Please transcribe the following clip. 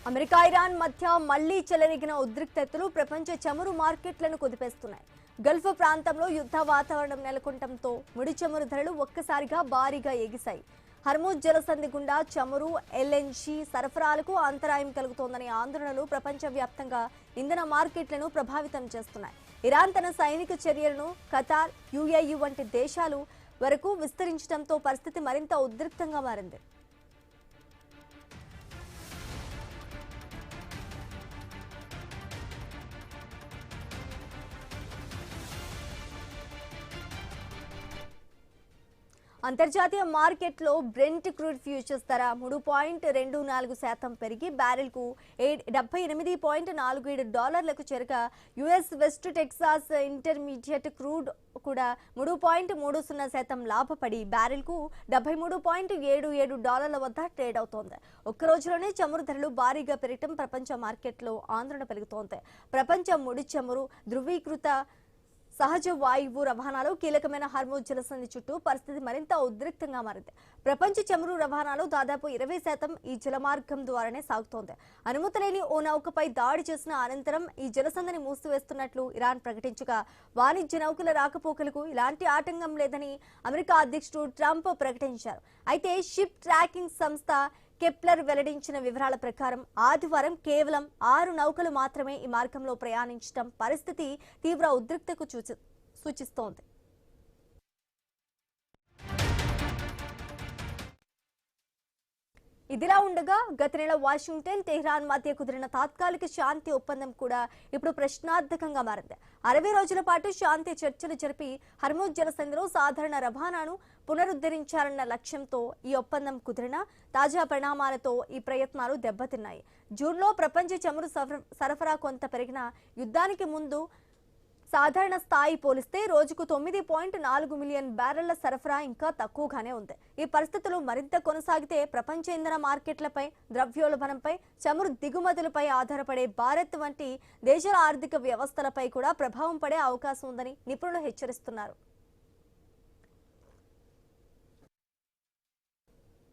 America Iran మధ్య మళ్లీ చెలరేగిన ఉద్రిక్తతలు ప్రపంచ చమురు మార్కెట్లను కుదిపేస్తున్నాయి. గల్ఫ్ ప్రాంతంలో యుద్ధ వాతావరణం నెలకొనడంతో ముడి చమురు ధరలు ఒక్కసారిగా భారీగా ఎగిశాయి. హర్ముజ్ జలసంధి గుండా చమురు, ఎల్ఎన్జీ సరఫరాలకు అంతరాయం కలుగుతోందనే ఆందోళనలు ప్రపంచవ్యాప్తంగా ఇంధన మార్కెట్లను ప్రభావితం చేస్తున్నాయి. ఇరాన్ తన సైనిక చర్యలను ఖతార్, యుఏఈ వంటి దేశాలు వరకు విస్తరించడంతో పరిస్థితి మరింత ఉద్రిక్తంగా మారింది. అంతర్జాతీయ మార్కెట్లో బ్రెంట్ క్రూడ్ ఫ్యూచర్స్ ధర 3.24% పెరిగి బ్యారెల్కు $78.47 చేరగా US west Texas intermediate crude కూడా 3.30% లాభపడి బ్యారెల్కు $73.77 వద్ద ట్రేడ్ అవుతోంది. ఒక్క రోజులోనే చమురు ధరలు భారీగా పెరగడం ప్రపంచ మార్కెట్లో ఆందోళన పెరుగుతోంది. ప్రపంచ ముడి చమురు, ధృవీకృత సహజ వాయువు రవాణాలో కీలకమైన హర్ముజ్ జలసంధి చుట్టూ పరిస్థితి మరింత ఉద్రిక్తంగా మారింది. ప్రపంచ చమురు రవాణాలో దాదాపు 20% ఈ జలమార్గం ద్వారానే సాగుతోంది. అనుమతి లేని ఓ నౌకపై దాడి చేసిన అనంతరం ఈ జలసంధిని మూసివేస్తున్నట్లు ఇరాన్ ప్రకటించగా వాణిజ్య నౌకల రాకపోకలకు ఇలాంటి ఆటంకం లేదని అమెరికా అధ్యక్షుడు ట్రంప్ ప్రకటించారు. అయితే షిప్ ట్రాకింగ్ సంస్థ కెప్లర్ వెల్లడించిన వివరాల ప్రకారం ఆదివారం కేవలం 6 నౌకలు మాత్రమే ఈ మార్గంలో ప్రయాణించడం పరిస్థితి తీవ్ర ఉద్రిక్తతకు సూచిస్తోంది. ఇదిలా ఉండగా గత నెల వాషింగ్టన్, తెహ్రాన్ మధ్య కుదిరిన తాత్కాలిక శాంతి ఒప్పందం కూడా ఇప్పుడు ప్రశ్నార్థకంగా మారింది. 60 రోజుల పాటు శాంతి చర్చలు జరిపి హర్ముజ్ జలసంధిలో సాధారణ రవాణాను పునరుద్ధరించాలన్న లక్ష్యంతో ఈ ఒప్పందం కుదిరిన తాజా పరిణామాలతో ఈ ప్రయత్నాలు దెబ్బతిన్నాయి. జూన్లో ప్రపంచ చమురు సరఫరా కొంత పెరిగిన యుద్ధానికి ముందు సాధారణ స్థాయి పోలిస్తే రోజుకు 9.4 మిలియన్ బ్యారెళ్ల సరఫరా ఇంకా తక్కువగానే ఉంది. ఈ పరిస్థితులు మరింత కొనసాగితే ప్రపంచ ఇంధన మార్కెట్లపై, ద్రవ్యోల్బణంపై, చమురు దిగుమతులపై ఆధారపడే భారత్ వంటి దేశాల ఆర్థిక వ్యవస్థలపై కూడా ప్రభావం పడే అవకాశం ఉందని నిపుణులు హెచ్చరిస్తున్నారు.